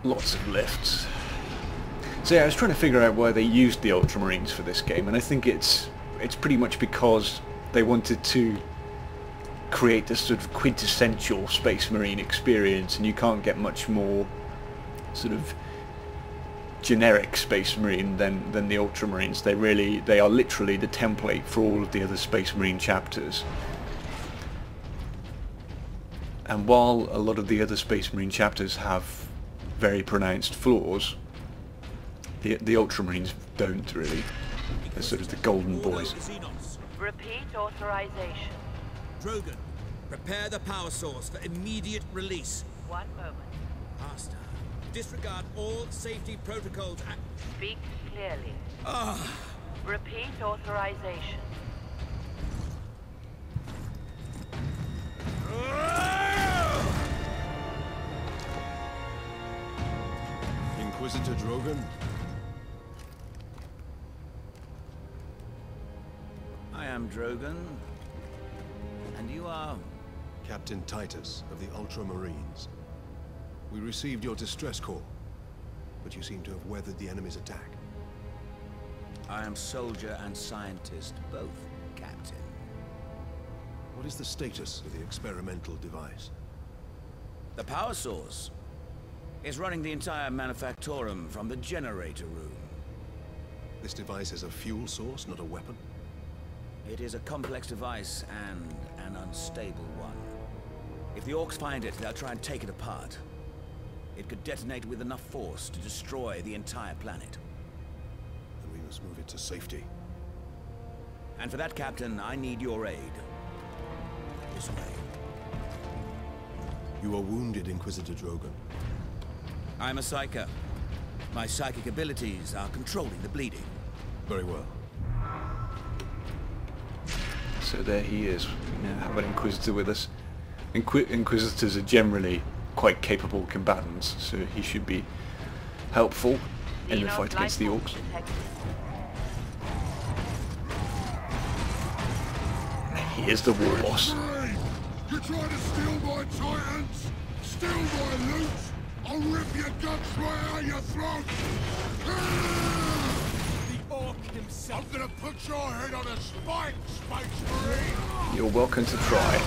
Lots of lifts. So yeah, I was trying to figure out why they used the Ultramarines for this game, and I think it's pretty much because they wanted to create this sort of quintessential Space Marine experience, and you can't get much more sort of generic Space Marine than the Ultramarines. They are literally the template for all of the other Space Marine chapters. And while a lot of the other Space Marine chapters have very pronounced flaws, the Ultramarines don't really. They're sort of the golden boys. Repeat authorization. Drogon, prepare the power source for immediate release. 1 moment. Master, disregard all safety protocols and... Speak clearly. Repeat authorization. Inquisitor Drogon? I am Drogon. And you are? Captain Titus of the Ultramarines. We received your distress call, but you seem to have weathered the enemy's attack. I am soldier and scientist, both, Captain. What is the status of the experimental device? The power source is running the entire manufactorum from the generator room. This device is a fuel source, not a weapon? It is a complex device and an unstable one. If the Orcs find it, they'll try and take it apart. It could detonate with enough force to destroy the entire planet. Then we must move it to safety. And for that, Captain, I need your aid. This way. You are wounded, Inquisitor Drogon. I'm a psyker. My psychic abilities are controlling the bleeding. Very well. So there he is. We now have an Inquisitor with us. Inquisitors are generally quite capable combatants, so he should be helpful in the fight against the Orcs. He is the war boss. You try to steal my Titans? Steal my loot? I'll rip your guts right out your throat! The Orc himself! I'm gonna put your head on a spike, Space Marine! You're welcome to try.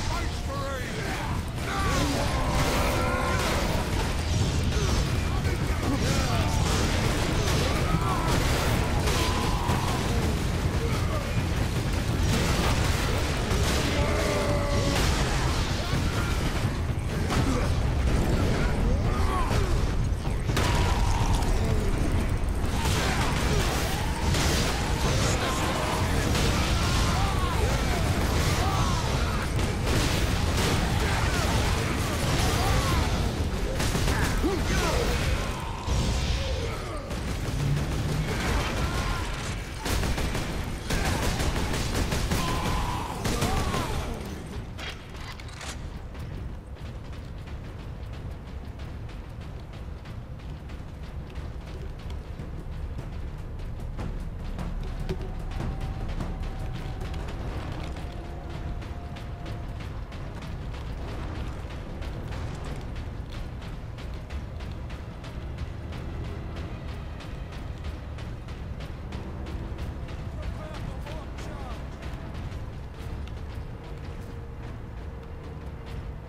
Space Marine!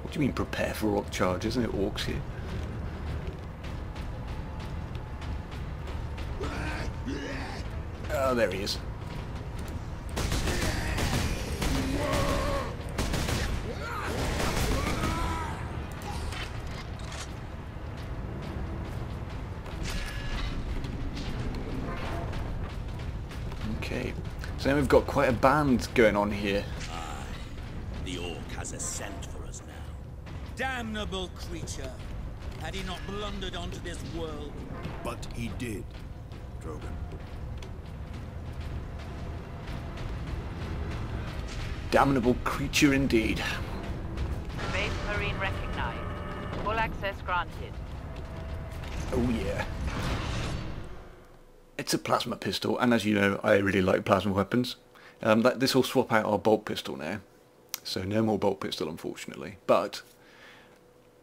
What do you mean prepare for Orc charge? Isn't it Orcs here? Oh, there he is. Okay, so now we've got quite a band going on here. The Orc has a scent for us now. Damnable creature! Had he not blundered onto this world? But he did, Drogon. Damnable creature indeed. Space Marine recognized. Full access granted. Oh yeah. It's a plasma pistol, and as you know, I really like plasma weapons. This will swap out our bolt pistol now. So no more bolt pistol, unfortunately. But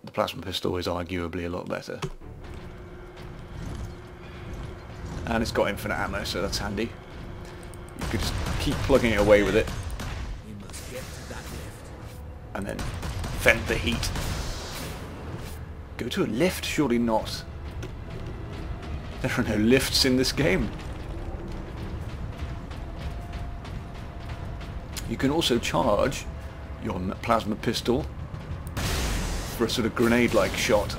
the plasma pistol is arguably a lot better. And it's got infinite ammo, so that's handy. You could just keep plugging it away with it. We must get to that lift. And then vent the heat. Go to a lift? Surely not. There are no lifts in this game. You can also charge your plasma pistol for a sort of grenade-like shot,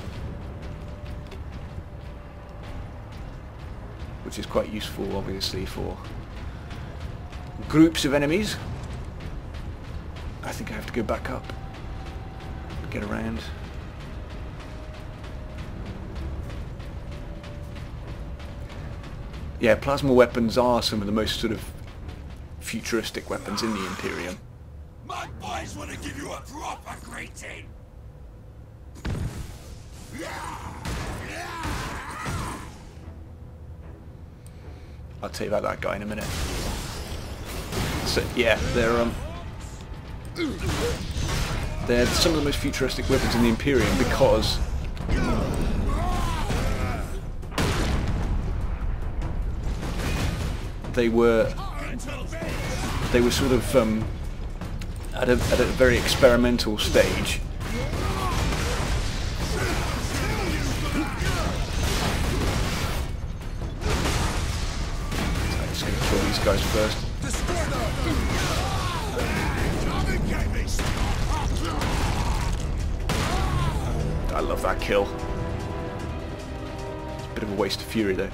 which is quite useful, obviously, for groups of enemies. I think I have to go back up, get around. Yeah, plasma weapons are some of the most sort of futuristic weapons in the Imperium. My boys want to give you a proper greeting. I'll tell you about that guy in a minute. So yeah, they're some of the most futuristic weapons in the Imperium because they were sort of at a very experimental stage. Let's kill these guys first. I love that kill. It's a bit of a waste of fury though.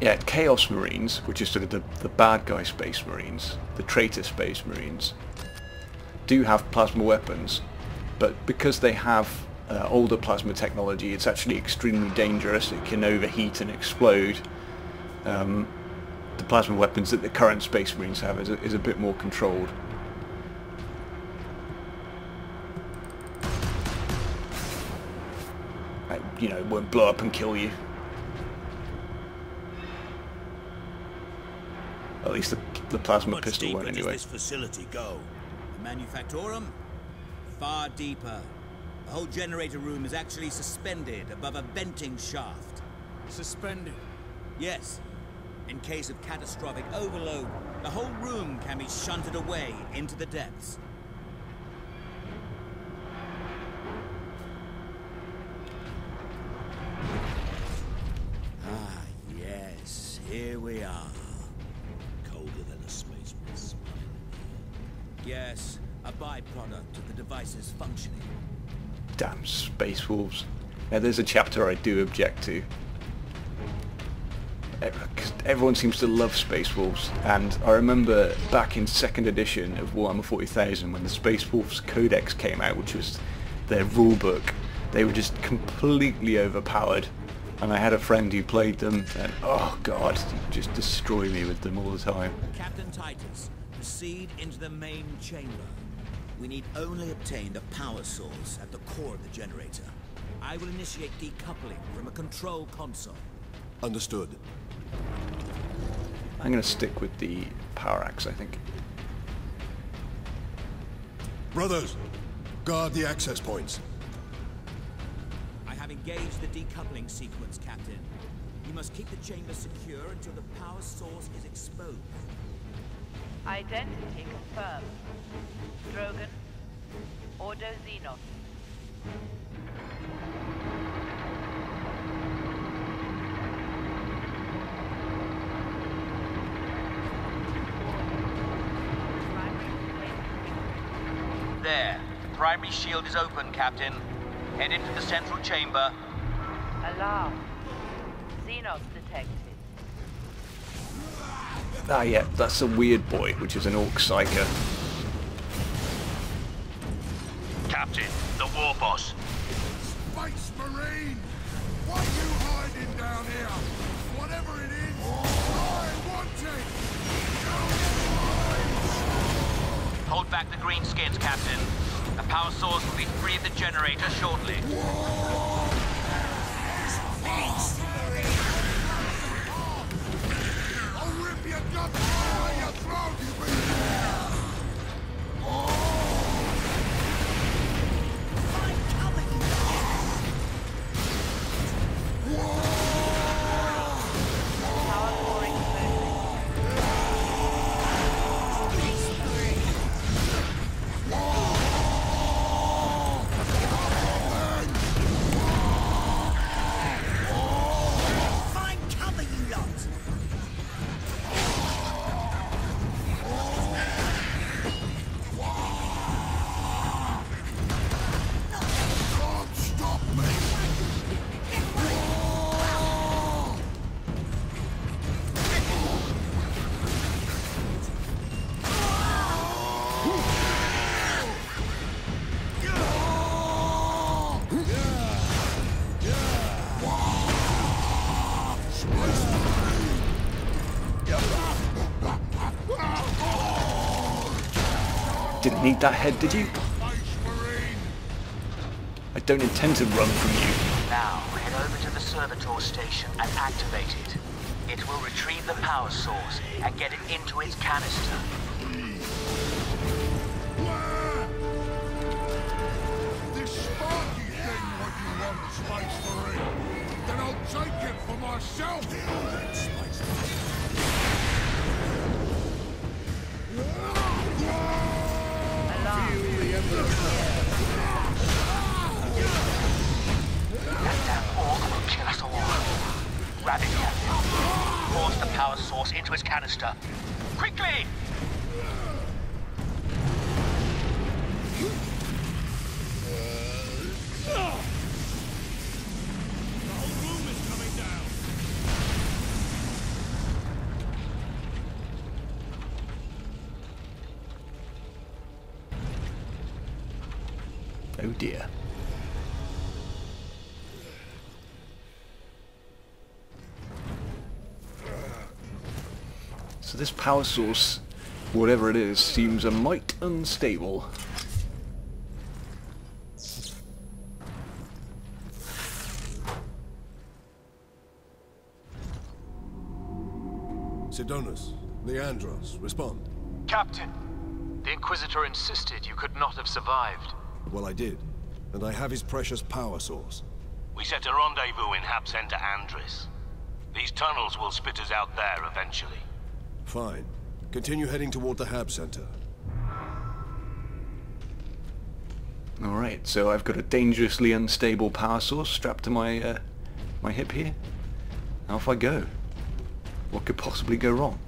Yeah, Chaos Marines, which is sort of the bad guy Space Marines, the traitor Space Marines, do have plasma weapons, but because they have older plasma technology, it's actually extremely dangerous. It can overheat and explode. The plasma weapons that the current Space Marines have is a bit more controlled. You know, it won't blow up and kill you. At least the plasma pistol won't anyway. Does this facility go? The Manufactorum? Far deeper. The whole generator room is actually suspended above a venting shaft. Suspended? Yes. In case of catastrophic overload, the whole room can be shunted away into the depths. Ah, yes. Here we are. Colder than a spaceman's smile. Yes, a byproduct of the device's functioning. Damn space wolves. Now there's a chapter I do object to. Everyone seems to love Space Wolves, and I remember back in 2nd edition of Warhammer 40,000 when the Space Wolves Codex came out, which was their rulebook, they were just completely overpowered, and I had a friend who played them, and oh god, he'd just destroy me with them all the time. Captain Titus, proceed into the main chamber. We need only obtain the power source at the core of the generator. I will initiate decoupling from a control console. Understood. I'm going to stick with the power axe, I think. Brothers, guard the access points. I have engaged the decoupling sequence, Captain. You must keep the chamber secure until the power source is exposed. Identity confirmed. Drogon. Ordo Xenos. There. Primary shield is open, Captain. Head into the central chamber. Alarm. Xenos detected. Ah yeah, that's a weird boy, which is an Orc Psyker. Captain, the war boss. Space Marine! What are you hiding down here? Whatever it is, I want it! Hold back the greenskins, Captain. The power source will be free of the generator shortly. I'll rip your guts out your throat, you Didn't need that head, did you? I don't intend to run from you. Now, head over to the servitor station and activate it. It will retrieve the power source and get it into its canister. This sparky thing what you want, Space Marine. Then I'll take it for myself. Space That damn orc will kill us all. Grab it, Captain. Force the power source into its canister. Quickly! Oh dear. So this power source, whatever it is, seems a mite unstable. Sidonus, Leandros, respond. Captain, the Inquisitor insisted you could not have survived. Well, I did. And I have his precious power source. We set a rendezvous in Hab Center Andris. These tunnels will spit us out there eventually. Fine. Continue heading toward the Hab Center. Alright, so I've got a dangerously unstable power source strapped to my my hip here. Off I go. What could possibly go wrong?